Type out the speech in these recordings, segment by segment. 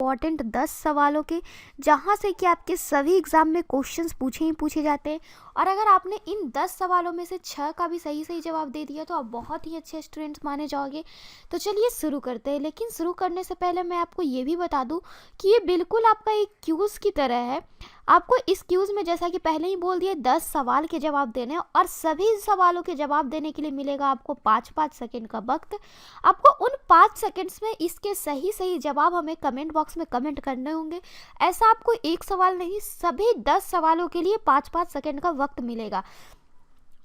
Important 10 सवालों के, जहाँ से कि आपके सभी एग्ज़ाम में क्वेश्चंस पूछे ही पूछे जाते हैं। और अगर आपने इन 10 सवालों में से 6 का भी सही सही जवाब दे दिया तो आप बहुत ही अच्छे स्टूडेंट्स माने जाओगे। तो चलिए शुरू करते हैं। लेकिन शुरू करने से पहले मैं आपको ये भी बता दूं कि ये बिल्कुल आपका एक क्यूज़ की तरह है। आपको इस क्यूज़ में, जैसा कि पहले ही बोल दिया, 10 सवाल के जवाब देने हैं और सभी सवालों के जवाब देने के लिए मिलेगा आपको 5-5 सेकंड का वक्त। आपको उन 5 सेकंड्स में इसके सही सही जवाब हमें कमेंट बॉक्स में कमेंट करने होंगे। ऐसा आपको एक सवाल नहीं, सभी 10 सवालों के लिए 5-5 सेकंड का वक्त मिलेगा।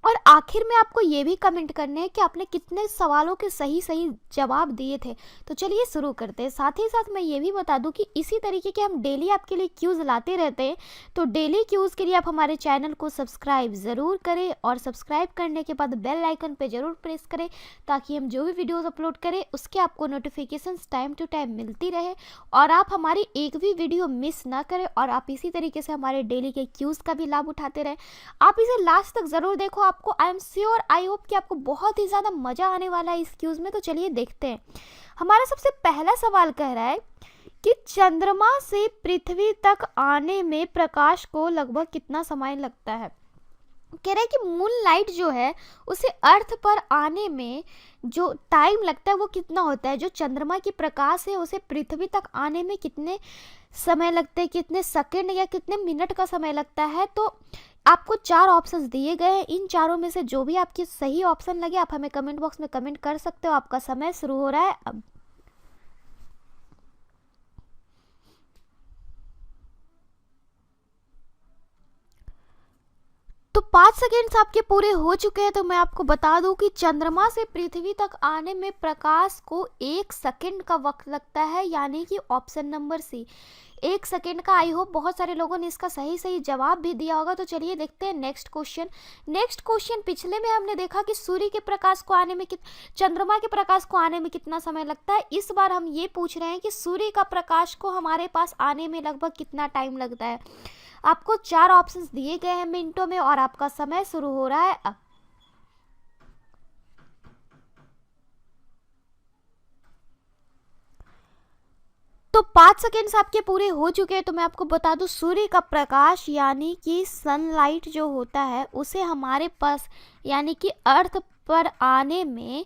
और आखिर में आपको ये भी कमेंट करने हैं कि आपने कितने सवालों के सही सही जवाब दिए थे। तो चलिए शुरू करते हैं। साथ ही साथ मैं ये भी बता दूं कि इसी तरीके के हम डेली आपके लिए क्यूज़ लाते रहते हैं। तो डेली क्यूज़ के लिए आप हमारे चैनल को सब्सक्राइब ज़रूर करें और सब्सक्राइब करने के बाद बेल आइकन पर ज़रूर प्रेस करें, ताकि हम जो भी वीडियोज़ अपलोड करें उसके आपको नोटिफिकेशंस टाइम टू टाइम मिलती रहे और आप हमारी एक भी वीडियो मिस ना करें। और आप इसी तरीके से हमारे डेली के क्यूज़ का भी लाभ उठाते रहें। आप इसे लास्ट तक ज़रूर देखो। आपको I am sure, I hope कि आपको बहुत ही ज़्यादा मज़ा आने वाला है इस क्यूज़ में। तो चलिए देखते हैं। हमारा सबसे पहला सवाल कह रहा है कि चंद्रमा से पृथ्वी तक आने में प्रकाश को लगभग कितना समय लगता है। कह रहा है कि मून लाइट जो है उसे अर्थ पर आने में जो टाइम लगता है वो कितना होता है। जो चंद्रमा की प्रकाश है उसे पृथ्वी तक आने में कितने समय लगते हैं, कितने सेकंड या कितने मिनट का समय लगता है। तो आपको 4 ऑप्शंस दिए गए हैं। इन चारों में से जो भी आपकी सही ऑप्शन लगे आप हमें कमेंट बॉक्स में कमेंट कर सकते हो। आपका समय शुरू हो रहा है अब। तो 5 सेकेंड्स आपके पूरे हो चुके हैं। तो मैं आपको बता दूं कि चंद्रमा से पृथ्वी तक आने में प्रकाश को 1 सेकेंड का वक्त लगता है, यानी कि ऑप्शन नंबर सी 1 सेकेंड का। आई होप बहुत सारे लोगों ने इसका सही सही जवाब भी दिया होगा। तो चलिए देखते हैं नेक्स्ट क्वेश्चन। नेक्स्ट क्वेश्चन, पिछले में हमने देखा कि सूर्य के प्रकाश को आने में चंद्रमा के प्रकाश को आने में कितना समय लगता है। इस बार हम ये पूछ रहे हैं कि सूर्य का प्रकाश को हमारे पास आने में लगभग कितना टाइम लगता है। आपको 4 ऑप्शंस दिए गए हैं मिनटों में और आपका समय शुरू हो रहा है अब। तो 5 सेकेंड्स आपके पूरे हो चुके हैं। तो मैं आपको बता दूं, सूर्य का प्रकाश यानी कि सनलाइट जो होता है उसे हमारे पास यानी कि अर्थ पर आने में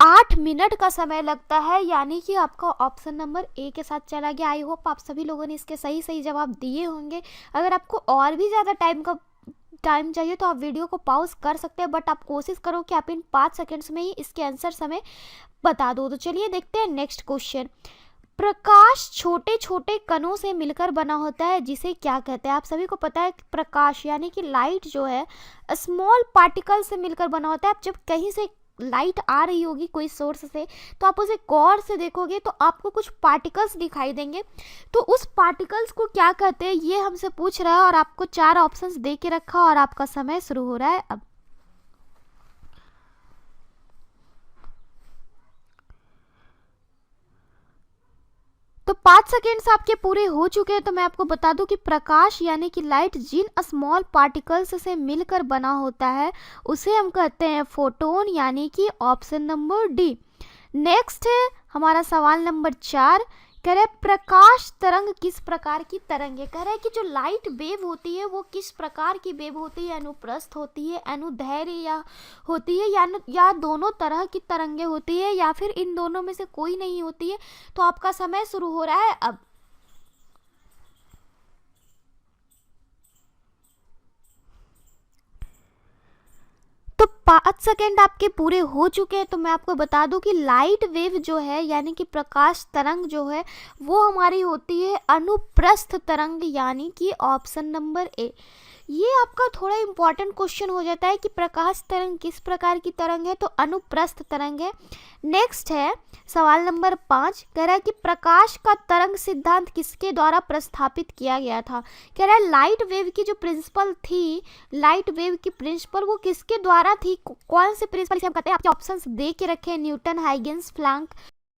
8 मिनट का समय लगता है, यानी कि आपका ऑप्शन नंबर ए के साथ चला गया। आई होप आप सभी लोगों ने इसके सही सही जवाब दिए होंगे। अगर आपको और भी ज़्यादा टाइम चाहिए तो आप वीडियो को पॉज कर सकते हैं, बट आप कोशिश करो कि आप इन 5 सेकेंड्स में ही इसके आंसर समय बता दो। तो चलिए देखते हैं नेक्स्ट क्वेश्चन। प्रकाश छोटे छोटे कणों से मिलकर बना होता है, जिसे क्या कहते हैं। आप सभी को पता है कि प्रकाश यानी कि लाइट जो है स्मॉल पार्टिकल से मिलकर बना होता है। आप जब कहीं से लाइट आ रही होगी कोई सोर्स से तो आप उसे गौर से देखोगे तो आपको कुछ पार्टिकल्स दिखाई देंगे। तो उस पार्टिकल्स को क्या कहते हैं ये हमसे पूछ रहा है और आपको 4 ऑप्शंस दे के रखा और आपका समय शुरू हो रहा है अब। तो 5 सेकेंड्स आपके पूरे हो चुके हैं। तो मैं आपको बता दूं कि प्रकाश यानी कि लाइट जिन स्मॉल पार्टिकल्स से मिलकर बना होता है उसे हम कहते हैं फोटोन, यानी कि ऑप्शन नंबर डी। नेक्स्ट है हमारा सवाल नंबर 4। कह रहे प्रकाश तरंग किस प्रकार की तरंग है। कह रहे कि जो लाइट वेव होती है वो किस प्रकार की वेव होती है। अनुप्रस्थ होती है, अनुदैर्घ्य या होती है, या दोनों तरह की तरंगे होती है, या फिर इन दोनों में से कोई नहीं होती है। तो आपका समय शुरू हो रहा है अब। तो 5 सेकेंड आपके पूरे हो चुके हैं। तो मैं आपको बता दूं कि लाइट वेव जो है यानी कि प्रकाश तरंग जो है वो हमारी होती है अनुप्रस्थ तरंग, यानी कि ऑप्शन नंबर ए। ये आपका थोड़ा इम्पॉर्टेंट क्वेश्चन हो जाता है कि प्रकाश तरंग किस प्रकार की तरंग है, तो अनुप्रस्थ तरंग है। नेक्स्ट है सवाल नंबर 5। कह रहा है कि प्रकाश का तरंग सिद्धांत किसके द्वारा प्रस्थापित किया गया था। कह रहा है लाइट वेव की जो प्रिंसिपल थी, लाइट वेव की प्रिंसिपल वो किसके द्वारा थी, कौन से प्रिंसिपल से हम कहते हैं। आपके ऑप्शंस दे के रखे हैं, न्यूटन, हाइगेंस, प्लैंक।